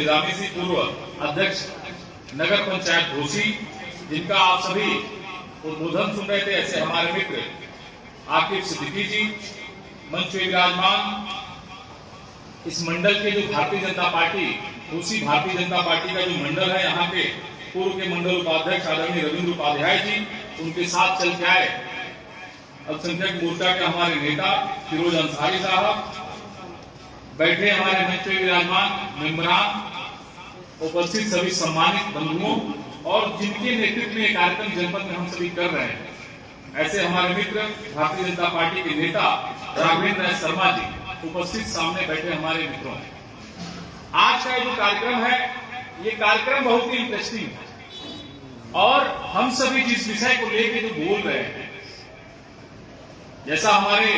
निजामी जी पूर्व अध्यक्ष नगर पंचायत घोसी, जिनका आप सभी उद्बोधन सुन रहे थे, ऐसे हमारे मित्र आकिब सिद्दीकी जी मंच पे विराजमान, इस मंडल के जो भारतीय जनता पार्टी घोसी भारतीय जनता पार्टी का जो मंडल है, यहाँ के पूर्व के मंडल उपाध्यक्ष आदरणीय रविंद्र उपाध्याय जी, उनके साथ चल के आए अल्पसंख्यक मोर्चा के हमारे नेता फिरोज अंसारी साहब, बैठे हमारे मंच पे विराजमान मेंबरान, उपस्थित सभी सम्मानित बंधुओं और जिनके नेतृत्व में कार्यक्रम जनपद में हम सभी कर रहे हैं, ऐसे हमारे मित्र भारतीय जनता पार्टी के नेता राघवेंद्र शर्मा जी, उपस्थित सामने बैठे हमारे मित्रों। आज का जो कार्यक्रम है, ये कार्यक्रम बहुत ही इंटरेस्टिंग है और हम सभी जिस विषय को लेकर जो बोल रहे हैं, जैसा हमारे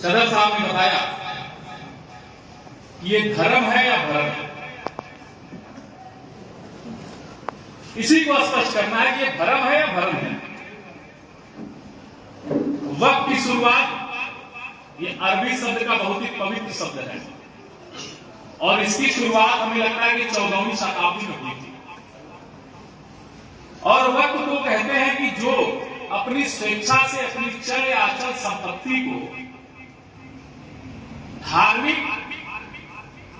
सदर साहब ने बताया कि ये धर्म है या भरम है, इसी को स्पष्ट करना है कि ये धर्म है या भरम है। वक्त की शुरुआत ये अरबी शब्द का बहुत ही पवित्र शब्द है और इसकी शुरुआत हमें लगता है कि 14वीं शताब्दी में हुई थी। और वक्त को कहते हैं कि जो अपनी स्वेच्छा से अपनी चल या अचल संपत्ति को धार्मिक,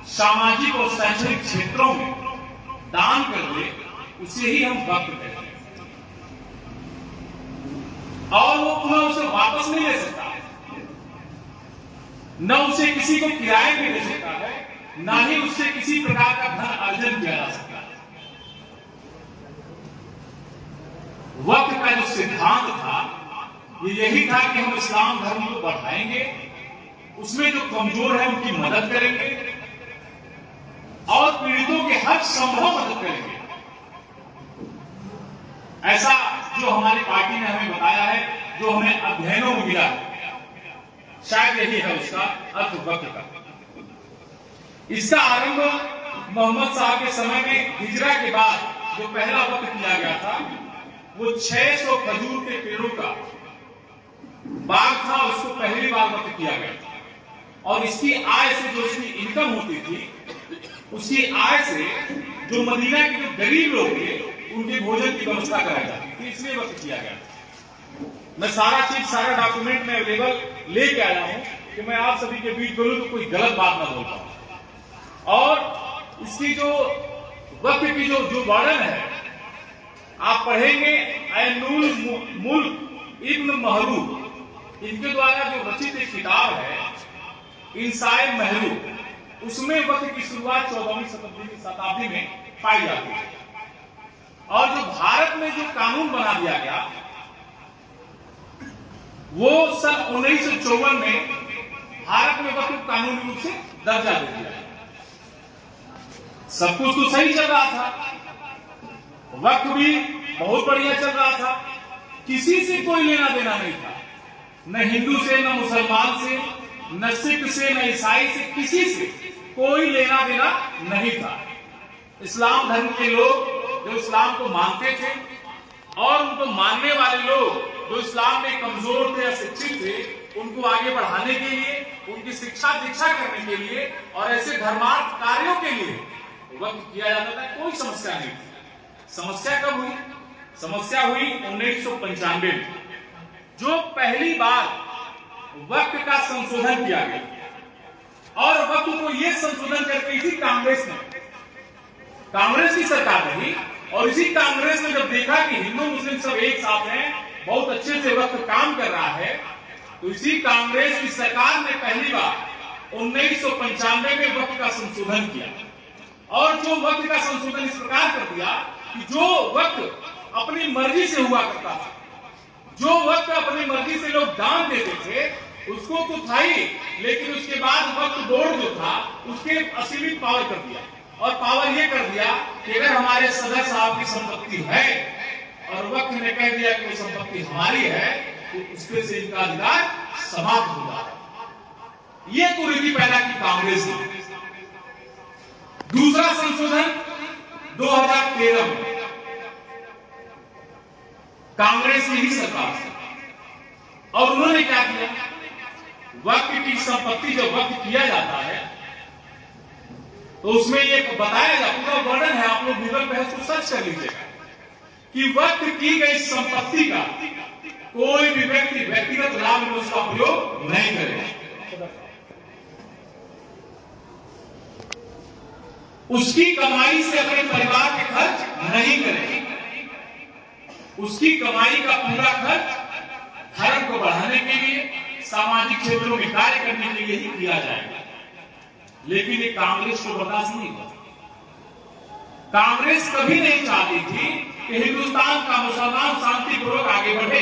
सामाजिक और शैक्षणिक क्षेत्रों में दान कर दे, उसे ही हम वक्त कहते हैं और वो पुनः उसे वापस नहीं ले सकता, न उसे किसी को किराए में दे सकता है, ना ही उससे किसी प्रकार का धन अर्जन किया जा सकता है। वक्त का जो सिद्धांत था, ये यही था कि हम इस्लाम धर्म को बढ़ाएंगे, उसमें जो कमजोर है उनकी मदद करेंगे और पीड़ितों के हर संभव मदद करेंगे। ऐसा जो हमारी पार्टी ने हमें बताया है, जो हमें अध्ययनों में मिला है, शायद यही है उसका अर्थ वक्त का। इसका आरंभ मोहम्मद साहब के समय में हिजरा के बाद जो पहला वक्त किया गया था, वो 600 खजूर के पेड़ों का बाग था, उसको पहली बार वक्त किया गया था और इसकी आय से जो उसकी इनकम होती थी, उसकी आय से जो मदीना के जो गरीब लोग थे उनके भोजन की व्यवस्था कराई जाती थी, इसलिए वक्त किया गया था। मैं सारा डॉक्यूमेंट में अवेलेबल लेके आया हूं कि मैं आप सभी के बीच बोलूं तो कोई गलत बात ना बोल पाऊं। और इसकी जो वक्त की जो वर्णन है, आप पढ़ेंगे ऐनुल मुल्क इब्न महरूब, इनके द्वारा जो रचित एक किताब है इंसाए महरूब, उसमें वक्त की शुरुआत 14वीं शताब्दी में पाई जाती है। और जो भारत में जो कानून बना दिया गया, वो सन 1954 में भारत में वक्त कानूनी रूप से दर्जा दे दिया। सब कुछ तो सही चल रहा था, वक्त भी बहुत बढ़िया चल रहा था, किसी से कोई लेना देना नहीं था, न हिंदू से, न मुसलमान से, न सिख से, न ईसाई से, किसी से कोई लेना देना नहीं था। इस्लाम धर्म के लोग जो इस्लाम को मानते थे और उनको मानने वाले लोग जो इस्लाम में कमजोर थे, अशिक्षित थे, उनको आगे बढ़ाने के लिए, उनकी शिक्षा दीक्षा करने के लिए और ऐसे धर्मार्थ कार्यों के लिए वक्त किया जाता था। कोई समस्या नहीं थी। समस्या कब हुई? समस्या हुई 1995 में, जो पहली बार वक्त का संशोधन किया गया। और वक्त को यह संशोधन करके इसी कांग्रेस की सरकार रही और इसी कांग्रेस ने जब देखा कि हिंदू मुस्लिम सब एक साथ हैं, बहुत अच्छे से वक्त काम कर रहा है, तो इसी कांग्रेस की सरकार ने पहली बार 1995 में वक्त का संशोधन किया। और जो वक्त का संशोधन इस प्रकार कर दिया कि जो वक्त अपनी मर्जी से हुआ करता था, जो वक्त अपनी मर्जी से लोग दान देते थे, उसको तो था ही, लेकिन उसके बाद वक्त बोर्ड जो था उसके असीमित पावर कर दिया। और पावर ये कर दिया कि अगर हमारे सदर साहब की संपत्ति है और वक्त ने कह दिया कि वो संपत्ति हमारी है, तो उसके से इनका अधिकार समाप्त होगा। ये कुरीति पैदा की कांग्रेस ने। दूसरा संशोधन 2013 में कांग्रेस की ही सरकार थी और उन्होंने क्या किया, वक्त की संपत्ति जब वक्त किया जाता है तो उसमें ये बताया जा, पूरा वर्णन है, आप लोग गूगल पे उसको सर्च कर लीजिएगा कि वक्त की गई संपत्ति का कोई भी व्यक्ति व्यक्तिगत लाभ में उसका प्रयोग नहीं करेगा, उसकी कमाई से अपने परिवार के खर्च नहीं करेगा, उसकी कमाई का पूरा खर्च धर्म को बढ़ाने के लिए, सामाजिक क्षेत्रों में कार्य करने के लिए ही किया जाएगा। लेकिन ये कांग्रेस को बर्दाश्त नहीं हुआ। कांग्रेस कभी नहीं चाहती थी कि हिंदुस्तान का मुसलमान शांतिपूर्वक आगे बढ़े।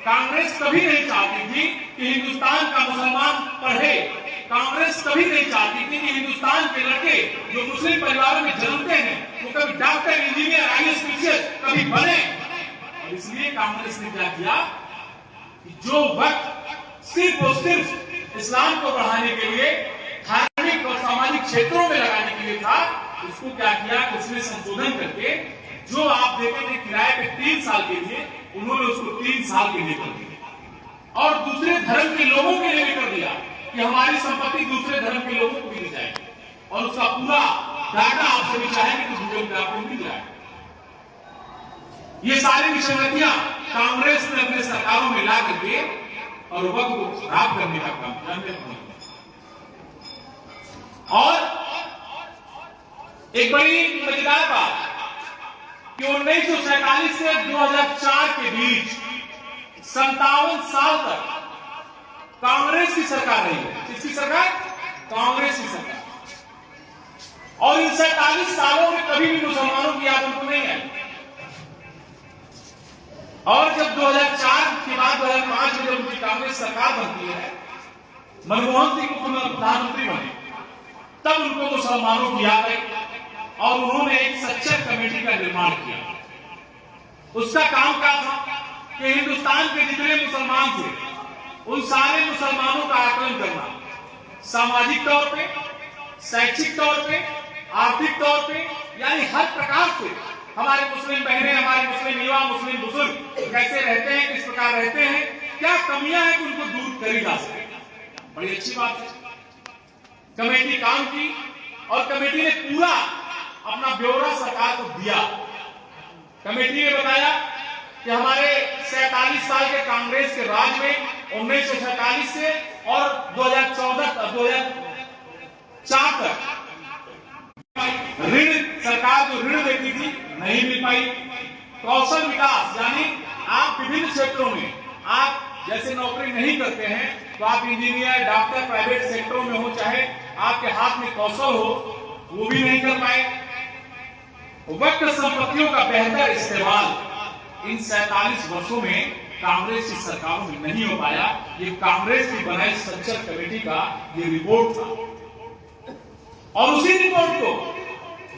कांग्रेस कभी नहीं चाहती थी कि हिंदुस्तान का मुसलमान पढ़े। कांग्रेस कभी नहीं चाहती थी कि हिंदुस्तान के लड़के जो मुस्लिम परिवारों में जन्मते हैं वो कभी डॉक्टर, इंजीनियर, आईएएस, पीसीएस कभी बने। और इसलिए कांग्रेस ने क्या किया कि जो वक्त सिर्फ और सिर्फ इस्लाम को बढ़ाने के लिए, धार्मिक और सामाजिक क्षेत्रों में लगाने के लिए था, उसको क्या किया कि उसमें संशोधन करके जो आप देते थे किराए पे 3 साल के लिए, उन्होंने उसको 3 साल के लिए कर दिया। और दूसरे धर्म के लोगों के लिए भी कर दिया कि हमारी संपत्ति दूसरे धर्म के लोगों को मिल जाएगी। और उसका पूरा डाटा आपसे भी चाहेंगे तो गूगल पे आपको मिल जाएगा। ये सारी विसंगतियां कांग्रेस ने अपने सरकारों में ला करके और वक्त को खराब करने का काम किया। और एक बड़ी मजेदार बात कि 1947 से 2004 के बीच 57 साल तक कांग्रेस की सरकार रही है। किसकी सरकार? कांग्रेस की सरकार। और इन 47 सालों में कभी भी मुसलमानों की याद उनको नहीं आई। और जब 2004 के बाद 2005 में जब उनकी कांग्रेस सरकार बनती है, मनमोहन सिंह प्रधानमंत्री बने, तब उनको मुसलमानों की याद आई और उन्होंने एक सच्चर कमेटी का निर्माण किया। उसका काम क्या था कि हिंदुस्तान के जितने मुसलमान थे उन सारे मुसलमानों का आकलन करना, सामाजिक तौर पे, शैक्षिक तौर पे, आर्थिक तौर पे, यानी हर प्रकार से हमारे मुस्लिम बहनें, हमारे मुस्लिम युवा, मुस्लिम बुजुर्ग कैसे रहते हैं, किस प्रकार रहते हैं, क्या कमियां हैं कि उनको दूर करी जा सके। बड़ी अच्छी बात है। कमेटी काम की और कमेटी ने पूरा अपना ब्यौरा सरकार को दिया। कमेटी ने बताया कि हमारे 47 साल के कांग्रेस के राज में 1947 से और 2004 तक ऋण, सरकार जो ऋण देती थी नहीं मिल पाई। कौशल विकास, यानी आप विभिन्न क्षेत्रों में आप जैसे नौकरी नहीं करते हैं तो आप इंजीनियर, डॉक्टर, प्राइवेट सेक्टरों में हो, चाहे आपके हाथ में कौशल हो, वो भी नहीं कर पाए। वक्त संपत्तियों का बेहतर इस्तेमाल इन 47 वर्षों में कांग्रेस की सरकारों में नहीं हो पाया। ये कांग्रेस की बनाई सच्चर कमेटी का ये रिपोर्ट था। और उसी रिपोर्ट को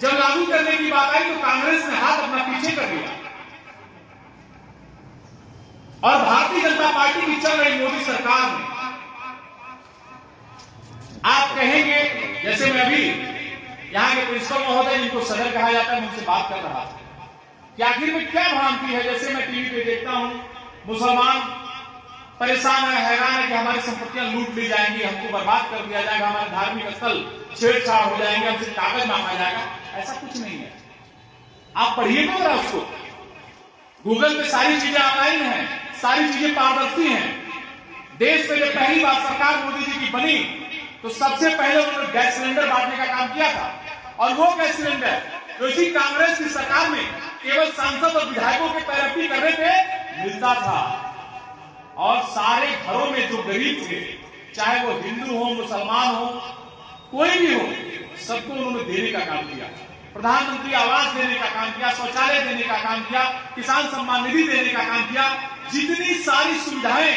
जब लागू करने की बात आई तो कांग्रेस ने हाथ अपना पीछे कर लिया और भारतीय जनता पार्टी की चल रही मोदी सरकार ने, आप कहेंगे, जैसे मैं अभी यहां के प्रिंसिपल महोदय जिनको सदर कहा जाता है, मैं उनसे बात कर रहा था कि आखिर में क्या भ्रांति है। जैसे मैं टीवी पे देखता हूं, मुसलमान परेशान है, हैरान है कि हमारी संपत्तियां लूट ली जाएंगी, हमको बर्बाद कर दिया जाएगा, हमारे धार्मिक स्थल छेड़छाड़ हो जाएंगे, हमसे कागज मांगा जाएगा। ऐसा कुछ नहीं है। आप पढ़िए तो जरा उसको, गूगल पे सारी चीजें ऑनलाइन हैं, सारी चीजें पारदर्शी हैं। देश में जब पहली बार सरकार मोदी जी की बनी तो सबसे पहले उन्होंने गैस सिलेंडर बांटने का काम किया था। और वो गैस सिलेंडर जो इसी कांग्रेस की सरकार में केवल सांसद और विधायकों के पैरवी करने पे मिलता था। और सारे घरों में जो गरीब थे, चाहे वो हिंदू हो, मुसलमान हो, कोई भी हो, सबको उन्होंने देने का काम किया। प्रधानमंत्री आवास देने का काम किया, शौचालय देने का काम किया, किसान सम्मान निधि देने का काम किया। जितनी सारी सुविधाएं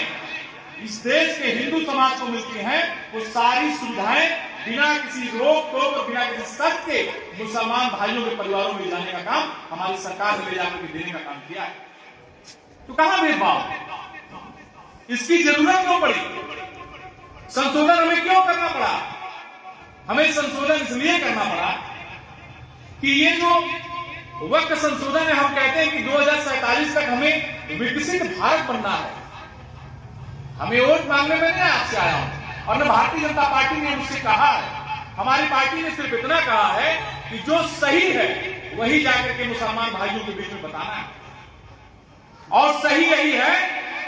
इस देश के हिंदू समाज को मिलती हैं, वो सारी सुविधाएं बिना किसी रोक टोक और बिना किसी शर्त के मुसलमान भाइयों के परिवारों में जाने का काम हमारी सरकार ने ले जाकर के देने का काम किया है। तो कहां भेदभाव? इसकी जरूरत क्यों पड़ी? संशोधन हमें क्यों करना पड़ा? हमें संशोधन इसलिए करना पड़ा कि ये जो वक्त संशोधन है, हम कहते हैं कि 2047 तक हमें विकसित भारत बनना है। हमें वोट मांगने में नहीं आपसे आया हूं और न भारतीय जनता पार्टी ने मुझसे कहा है हमारी पार्टी ने सिर्फ इतना कहा है कि जो सही है वही जाकर के मुसलमान भाइयों के बीच में बताना है। और सही यही है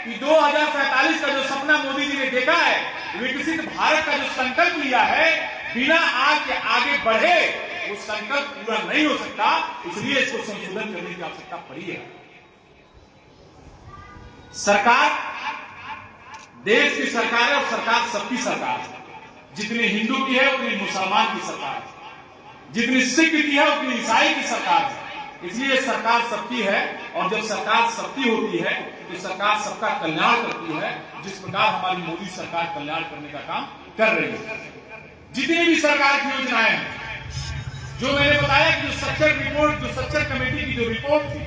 कि 2047 का जो सपना मोदी जी ने देखा है, विकसित भारत का जो संकल्प लिया है, बिना आग के आगे बढ़े वो संकल्प पूरा नहीं हो सकता। इसलिए इसको संशोधन करने की आवश्यकता पड़ी है। सरकार देश की सरकार है और सरकार सबकी सरकार है। जितनी हिंदू की है उतनी मुसलमान की सरकार है, जितनी सिख की है उतनी ईसाई की सरकार है। इसलिए सरकार सबकी है, और जब सरकार सबकी होती है तो सरकार सबका कल्याण करती है, जिस प्रकार हमारी मोदी सरकार कल्याण करने का काम कर रही है। जितनी भी सरकार की योजनाएं हैं, जो मैंने बताया कि जो सच्चर रिपोर्ट, जो सच्चर कमेटी की जो रिपोर्ट थी,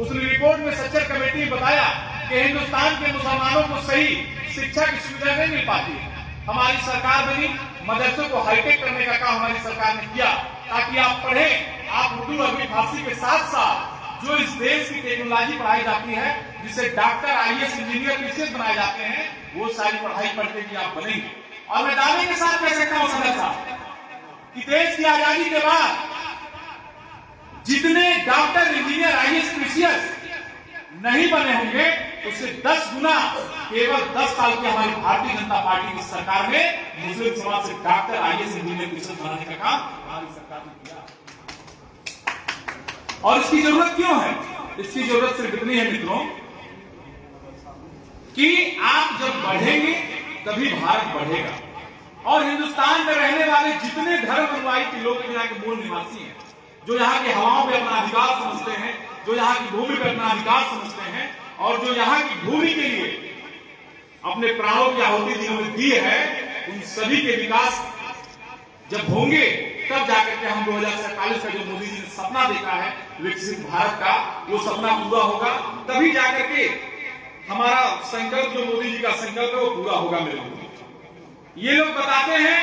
उस रिपोर्ट में सच्चर कमेटी ने बताया कि हिंदुस्तान के मुसलमानों को सही शिक्षा की सुविधा नहीं मिल पाती है। हमारी सरकार बनी, मदरसों को हाईटेक करने का काम हमारी सरकार ने किया, ताकि आप पढ़ें, आप उर्दू अरबी फारसी के साथ साथ जो इस देश की टेक्नोलॉजी पढ़ाई जाती है, जिसे डॉक्टर, आईएएस, इंजीनियर, टीचर बनाए जाते हैं, वो सारी पढ़ाई पढ़ते कि आप बनेंगे। और मैं दावे के साथ कह सकता हूं सदर साहब कि देश की आजादी के बाद जितने डॉक्टर, इंजीनियर, आईएएस, टीचर नहीं बने होंगे, उससे 10 गुना केवल 10 साल की हमारी भारतीय जनता पार्टी की सरकार में मुस्लिम समाज से डॉक्टर, आईएएस, इंजीनियर, टीचर बनाने का काम हमारी सरकार ने किया। और इसकी जरूरत क्यों है? इसकी जरूरत सिर्फ इतनी है मित्रों कि आप जब बढ़ेंगे तभी भारत बढ़ेगा। और हिंदुस्तान में रहने वाले जितने धर्म अनुयायी लोग यहाँ के मूल निवासी हैं, जो यहाँ की हवाओं पे अपना अधिकार समझते हैं, जो यहाँ की भूमि पे अपना अधिकार समझते हैं, और जो यहाँ की भूमि के लिए अपने प्राणों की आहुति जिन्होंने दी है, उन सभी के विकास जब होंगे तब जाकर के हम 2047 का जो मोदी जी ने सपना देखा है विकसित भारत का, वो सपना पूरा होगा। तभी जाकर के हमारा संकल्प, जो मोदी जी का संकल्प है, वो पूरा होगा। मेरे लोग ये लोग बताते हैं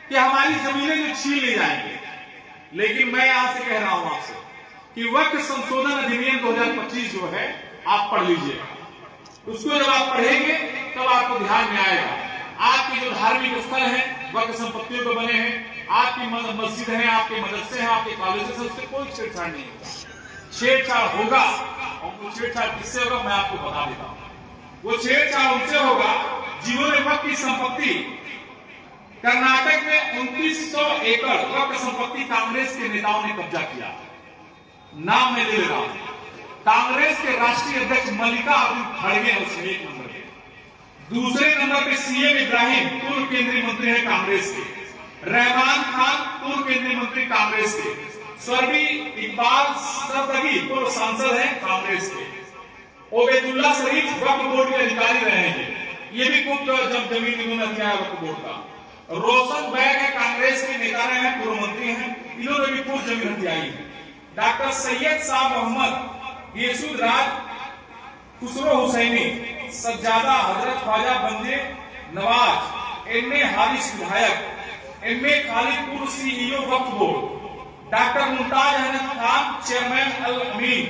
कि हमारी जमीनें जो छीन ली जाएंगे, लेकिन मैं यहां से कह रहा हूं आपसे कि वक्त संशोधन अधिनियम 2025 जो है, आप पढ़ लीजिएगा। उसको जब आप पढ़ेंगे तब आपको ध्यान में आएगा आपके जो धार्मिक स्थल हैं वक्त संपत्तियों पर बने हैं, आपकी मस्जिद है, आपके मदरसे हैं, आपके कॉलेजेस हैं, उससे कोई छेड़छाड़ नहीं होगा। छेड़छाड़ होगा, और वो छेड़छाड़ किससे होगा मैं आपको बता देता हूं। वो छेड़छाड़ उनसे होगा जिन्होंने वक्त की संपत्ति, कर्नाटक में 2900 एकड़ वक्त संपत्ति कांग्रेस के नेताओं ने कब्जा किया। नाम मैं ले रहा हूं, कांग्रेस के राष्ट्रीय अध्यक्ष मल्लिकार्जुन खड़गे है उसमें 1 नंबर पे। दूसरे नंबर पे सीएम इब्राहिम, पूर्व केंद्रीय मंत्री है कांग्रेस के। रहमान खान, पूर्व केंद्रीय मंत्री कांग्रेस के। स्वर्गीय इकबाल सफदरी, पूर्व सांसद है कांग्रेस के। ओबेदुल्ला शरीफ वक्फ बोर्ड के अधिकारी रहे हैं, ये भी खूब जब जमीन इन्होंने दिया है वक्फ बोर्ड का। रोशन बैग है, कांग्रेस के नेता रहे हैं, पूर्व मंत्री हैं, इन्होंने भी खूब जमीन दिलाई है। डॉक्टर सैयद शाह मोहम्मद, येसुद राज, खुसरो हुसैनी, सज्जादा, हजरत ख्वाजा बंदे नवाज, एम.ए. हारिस विधायक, एम.ए. खालिद, पूर्व CEO Waqf board, doctor Mumtaz Ahmad Khan, chairman Al Amin,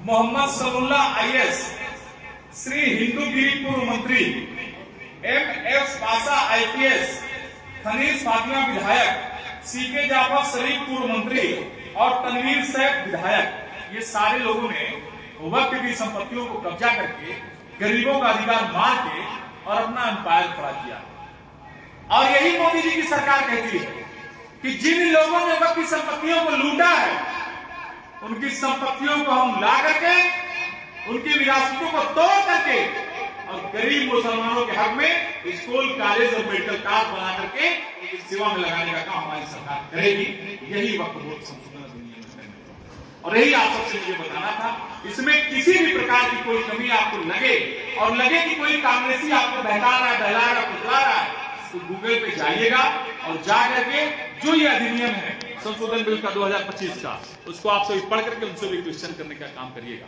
Mohammad Samulla IAS, Shri Hindugiri, पूर्व मंत्री, एम.एफ. पासा आईपीएस, खनीज फातिमा विधायक, सीके जाफर शरीफ, पूर्व मंत्री, और तनवीर सैफ विधायक। ये सारे लोगों ने वक्त की संपत्तियों को कब्जा करके गरीबों का अधिकार मार के और अपना एम्पायर खड़ा किया। और यही मोदी जी की सरकार कहती है कि जिन लोगों ने वक्त की संपत्तियों को लूटा है, उनकी संपत्तियों को हम ला करके, उनकी विरासतों को तोड़ करके, और गरीब मुसलमानों के हक में स्कूल, कॉलेज और मेडिकल कार्ड बना करके उनकी सेवा में लगाने का काम हमारी सरकार करेगी। यही वक्त बोर्ड संशोधन अधिनियम है, और यही आप सबसे मुझे बताना था। इसमें किसी भी प्रकार की कोई कमी आपको लगे, और लगे कि कोई कांग्रेसी आपको बहका रहा है, बहला रहा है, पुतला रहा है, तो गूगल पे जाइएगा और जा करके जो ये अधिनियम है संशोधन बिल का 2025 का, उसको आप सभी पढ़ करके उनसे भी क्वेश्चन करने का काम करिएगा।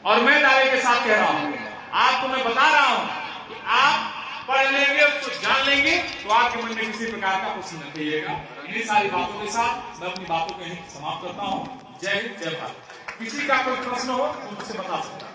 और मैं दावे के साथ कह रहा हूं, आपको मैं बता रहा हूं कि आप पढ़ लेंगे, उसको जान लेंगे, तो आपके मन में किसी प्रकार का प्रश्न न कहिएगा। इन्हीं सारी बातों के साथ मैं अपनी बातों को यहीं समाप्त करता हूं। जय हिंद, जय भारत। किसी का कोई प्रश्न हो तो मुझसे बता सकता है।